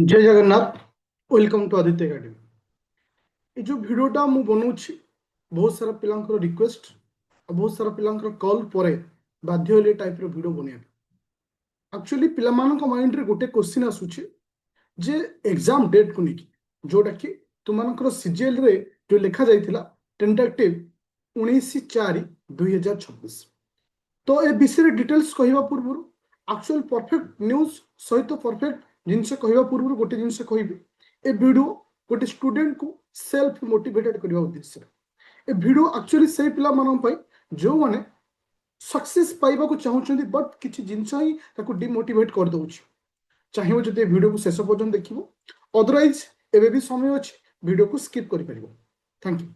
जय Jagannath. Welcome to Aditya academy. ये जो भिडटा मु बनाऊँ बहुत सारा पिलांकर रिक्वेस्ट और बहुत सारा पिलांकर कॉल पर बाध्य होले टाइप रो वीडियो बनिया। एक्चुअली पिलामानक माइंड रे गोटे क्वेश्चन आसुची जे एग्जाम डेट को लेकिन जोटा कि तुमकर सीजीएल रे जो लिखा जाइथिला टेंटेटिव 19/4/2026। तो ए विषय डिटेल्स कहवा पूर्व एक्चुअल परफेक्ट न्यूज सहित परफेक्ट जिनस कहवा पूर्व गोटे जिनस कहबी ए वीडियो गोटे स्टूडेंट को सेल्फ मोटिवेटेड करने उद्देश्य ए वीडियो एक्चुअली से पिला जो माने सक्सेस पाइबा को चाहूँगी बट किसी जिनस ही डिमोटिवेट कर दउछि। चाहिए जब वीडियो को शेष पर्यटन देखिए, अदरवाइज एवं भी समय अच्छे वीडियो को स्किप कर पार। Thank you.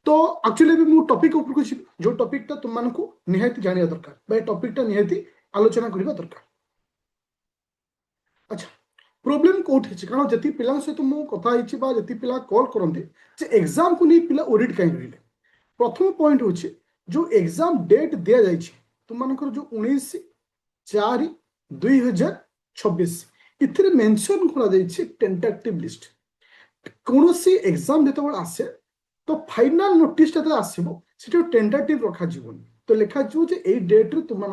तो एक्चुअली भी मु टॉपिक ऊपर को जो टॉपिकटा तुम मानक निहाती जानिया दरकार टॉपिकटा निहाती आलोचना करबा दरकार। अच्छा, प्रोब्लेम कोठी अछि कारण जति पिला सहित मु कथा हिछि बा जति पिला कॉल करंती जे एग्जाम को नहीं पिला ओरिड काई रहिले। प्रथम पॉइंट होछि जो एग्जाम डेट दिया जाइछि तुम मानकर जो 19/4/2026 इथिरे मेंशन करा जाइछि टेंटेटिव लिस्ट। कौन सी एग्जाम जो आसे तो फाइनाल नोटिस आसो से टेंटेटिव रखा जीवन तो लिखा जो डेट रे तुम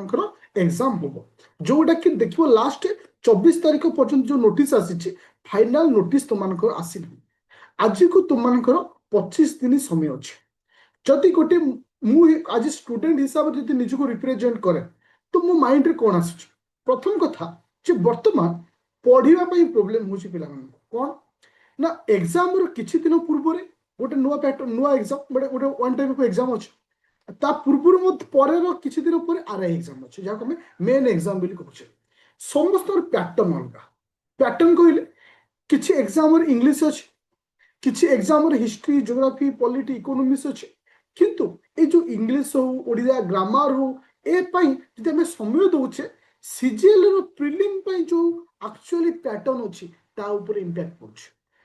एग्जाम हम जोटा कि देखो लास्ट 24 तारीख पर्यंत जो नोटिस आसी फाइनाल नोटिस तुम आसी आज को तुम 25 दिन समय अच्छे जदि गोटे आज स्टूडेंट हिसाब से निजको रिप्रेजेंट करे तो मो माइंड रे कौन आस प्रथम कथा जे वर्तमान पढ़ाई प्रोब्लेम हो कौन ना एग्जाम किसी दिन पूर्व गोटे नुआ पैटर्न नुआ एग्जाम गोटे वन टाइप ऑफ एग्जाम अच्छे ता पूर्व किसी दिन पर आरआई एग्जाम अच्छे जहाँ आम मेन एग्जाम कहूँ समस्त पैटर्न अलग पैटर्न कहले किसी एग्जाम इंग्लिश अच्छे किसी exam history geography polity economics अच्छे किंतु ये जो इंग्लिश हो ओडिया ग्रामर हो ए जब आम समय दौचे सीजीएल प्रिलिम जो एक्चुअली पैटर्न अच्छी इंपैक्ट पड़े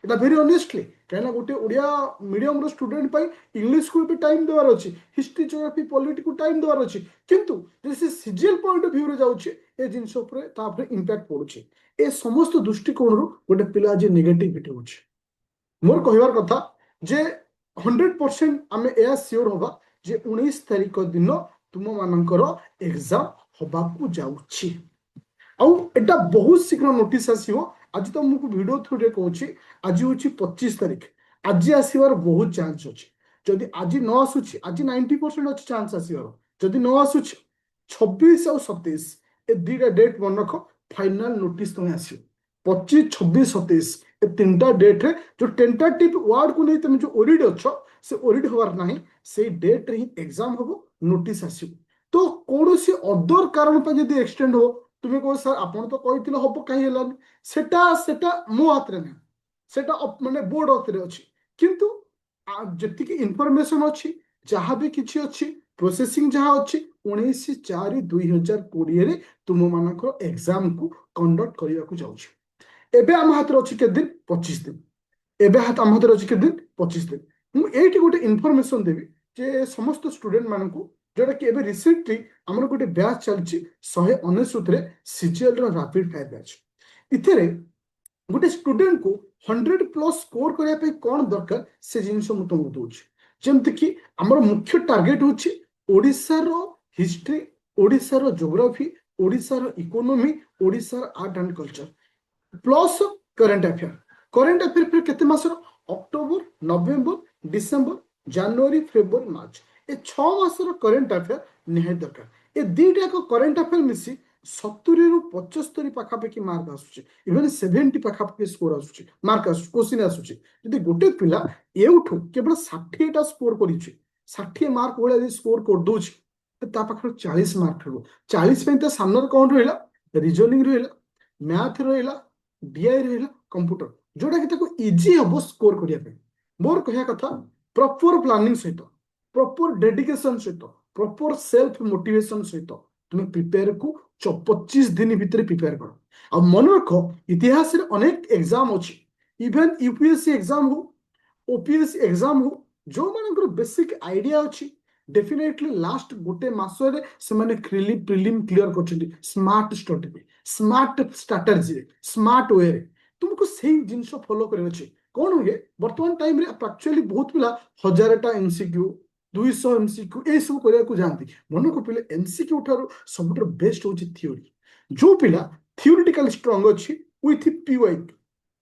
এটা ভেরি অনেস্টলি কারণ গোটে ওড়িয়া মিডিয়াম স্টুডেন্ট ইংলিশ को भी टाइम देवार अच्छी हिस्ट्री ज्योग्राफी पॉलिटी को टाइम देवार अच्छी किंतु जैसे सीजीएल पॉइंट ऑफ व्यू रे जाउछे ए जिंस ऊपर इंपैक्ट पड़ुछे ए समस्त दृष्टिकोण गोटे पिला जे नेगेटिविटी होछे मोर कहवार कथा जे 100% आमे ए श्योर होबा जे 19 तारीख दिन तुम मानकर एग्जाम होबाकू जाउछी आउ एटा बहुत शीघ्र नोटिस आसीबो। आज तो मुझे वीडियो थ्रू रे कहूँ आज हूँ 25 तारीख आज आसबार बहुत चांस अच्छे जदि आज न आसूची आज 90% अच्छे चांस आसबार जदि न आसूची 26 और 27 ए दुटा डेट मन रख फाइनाल नोटिस तुम्हें आस 25 26 27 ए तीनटा डेट रे जो टेंटेटिव वार्ड को नहीं तुम जो ओरिड अच्छ से ओरिड हबार ना से डेट रे ही एग्जाम हम नोटिस आस तो कौन सी अदर कारण पर जब एक्सटेंड हो तुम्हें कह सर आप तो कहते हम कहीं सेटा सेटा मो हाथ रे ना सेटा माने बोर्ड हाथ रे अछि किंतु जति इनफॉरमेशन अछि जहाँ भी किछि अछि प्रोसेसिंग जहाँ अच्छी 19/4/2020 रे तुम मानकर एग्जाम को कंडक्ट करने को जाउछि एबे आम हाथ रे अछि के दिन 25 दिन एबे हाथ आम हाथ रे अछि के दिन 25 दिन मु एठी गोटे इनफॉरमेशन देबी जे समस्त स्टूडेंट मानकू जोटा कि रिसेंटली आमर गोटे बैच चलती 199 सीजीएल रैपिड फायर बैच इथे गोटे स्टूडेंट को 100+ स्कोर करने कौन दरकार से जिनस मुझे तुमको दूसरी जमती कि आमर मुख्य टार्गेट होची ओडिशार हिस्ट्री ओडिशार ज्योग्राफी ओडिशार इकोनॉमी ओडिशार art and culture plus current affair फिर केते मासर अक्टोबर नवेम्बर डिसेम्बर जनवरी फेब्रुआरी मार्च ए 6 मासर करेंट अफेयर निहाय दरकार ए दुईटा करेंट अफेयर मिसी 70 ରୁ 75 पाखापाखि मार्क आसुचे इवन 70 पाखापाखि स्कोर आसुचे मार्क आसुचे क्वेश्चन आसुचे यदि गोटे पिला एउठु केवल 60 टा स्कोर करिछि 60 मार्क भले स्कोर कर दोछि ता पाखर 40 मार्क रहबो 40 पे त सामने कोन रहला रीजनिंग रहला मैथ रहला डीआई रहला कंप्यूटर जोटा कि ताको इजी हबो स्कोर करिया पे मोर कहया कथा प्रॉपर प्लानिंग सहित प्रॉपर डेडिकेशन सहित प्रॉपर सेल्फ मोटिवेशन सहित तुम्हें प्रिपेयर को 25 दिन भितर प्रिपेयर कर आ मन रख इतिहास रे अनेक एग्जाम अछि इवन यूपीएससी एग्जाम हो ओपीएससी एग्जाम हो जो मानकर बेसिक आइडिया अछि डेफिनेटली लास्ट गोटे मासरे से माने प्रिलिम क्लियर करछथि स्मार्ट स्ट्रेटजी स्मार्ट वे रे तुमको तुमको सेम जिनस फॉलो करने अच्छे कौन हुए वर्तमान टाइम रे एक्चुअली बहुत पिला 1000टा एमसीक्यू 200 एमसीक्यू ए सब करने को जानती मन को पिले एमसीक्यू ठारो सबुठ बेस्ट होची थ्योरी जो पिला थियोरिटिकल स्ट्रांग अच्छी विथ पीवाई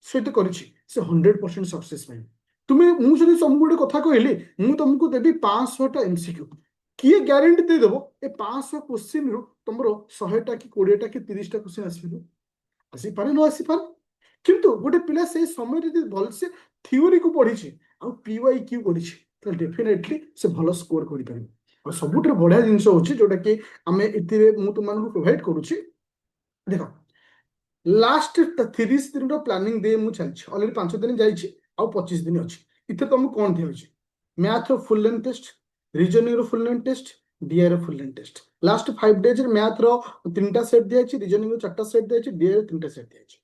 सहित करिछि से 100% सक्सेस पाइब तुम्हें मु जदि तुमको गोटे कथा कहली मु तुमको देबी 500टा एमसीक्यू किए ग्यारंटी दे देबो ए 500 क्वेश्चन रु तुमरो 100टा कि 20टा कि 30टा क्वेश्चन आसीबो आसी पारे न आसी पारे किंतु गोटे पिला से समय यदि भलसे थ्योरी को पढ़ी आ पीवाई क्यू करी तो डेफिनेटली से भल स्कोर करि परिबो और सबुठ बढ़िया जिनस होची जोटा कि आमे इतिरे मु तुमनको प्रोवाइड करूची देखो लास्ट 30 दिन प्लानिंग दे मु चलछि ऑलरेडी 5 दिन जाइछि आ 25 दिन अछि इथे तुम कोन दियछि मैथ रो फुल लेंथ टेस्ट रीजनिंग रो फुल लेंथ टेस्ट डीआई रो full length test last 5 days रे मैथ रो 3टा सेट दियछि रीजनिंग रो 4टा सेट दियछि डीआई रो 3टा सेट दियछि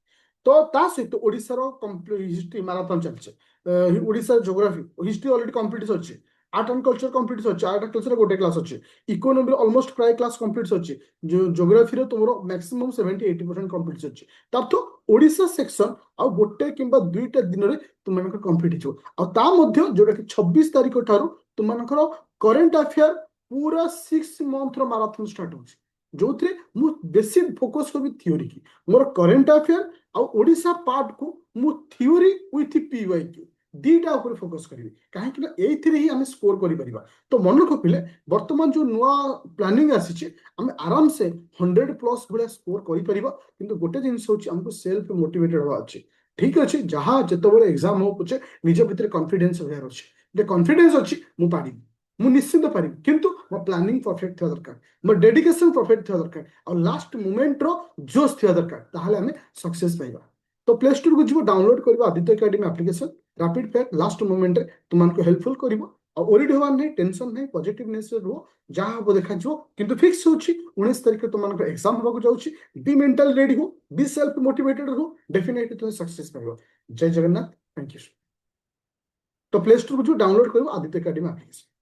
तो ता सहित ओडिसा रो कंप्लीट हिस्ट्री मैराथन चलछि Odisha geography history already complete अछि आर्ट एंड कल्चर कंप्लीट अछि आर्ट एंड कल्चर गोटे क्लास अछि इकोनॉमी ऑलमोस्ट प्राय क्लास कंप्लीट अछि ज्योग्राफी रो तुमरो मैक्सिमम 70-80% कंप्लीट अछि तब तो ओडिसा सेक्शन आ गोटे किंबा दुईटा दिन रे तुमनको कंप्लीट हिजो आ ता मध्ये जोटा कि 26 तारिख ठारू तुमनको करंट अफेयर पूरा 6 मंथ रो मैराथन स्टार्ट होछि जो थे मु बेसी फोकस करबी थ्योरी की मोर करंट अफेयर आ ओडिसा पार्ट को मु थ्योरी विथ पीवाईक्यू दीटा ऊपर फोकस करी कहीं एथिरे ही आम स्कोर करिपरिबा तो मन रखिले वर्तमान जो नुआ प्लानिंग आसी आम आराम से 100+ भाया स्कोर करिपरिबा किंतु गोटे जिनिस होची हमको सेल्फ मोटिवेटेड होवा अछि ठीक अछि जहां जेतबेले एग्जाम हो पछे निज भितर कॉन्फिडेंस होयार अछि जे कॉन्फिडेंस अछि मु पारी मु निश्चित पारी किंतु मो प्लानिंग परफेक्ट थिया दरकार मो डेडिकेशन परफेक्ट थिया दरकार और लास्ट मोमेंट रो जोश थिया दरकार ताहाले हमें सक्सेस पाइबा तो प्ले स्टोर को जीव डाउनलोड करबा Aditya academy application rapid fair last moment रे तुमको हेल्पफुल करिवो और ओरिड होवार नहीं टेंशन नहीं पॉजिटिवनेस रे रहो जहां हो देखा जो किंतु फिक्स होची 19 तारिख तुमको एग्जाम होबा जाउची बी मेंटल रेडी हो बी सेल्फ मोटिवेटेड हो डेफिनेटली तुम सक्सेस पाइबो जय जगन्नाथ थैंक यू तो प्ले स्टोर को जो डाउनलोड करिवो आदित्य एकेडमी एप्लीकेशन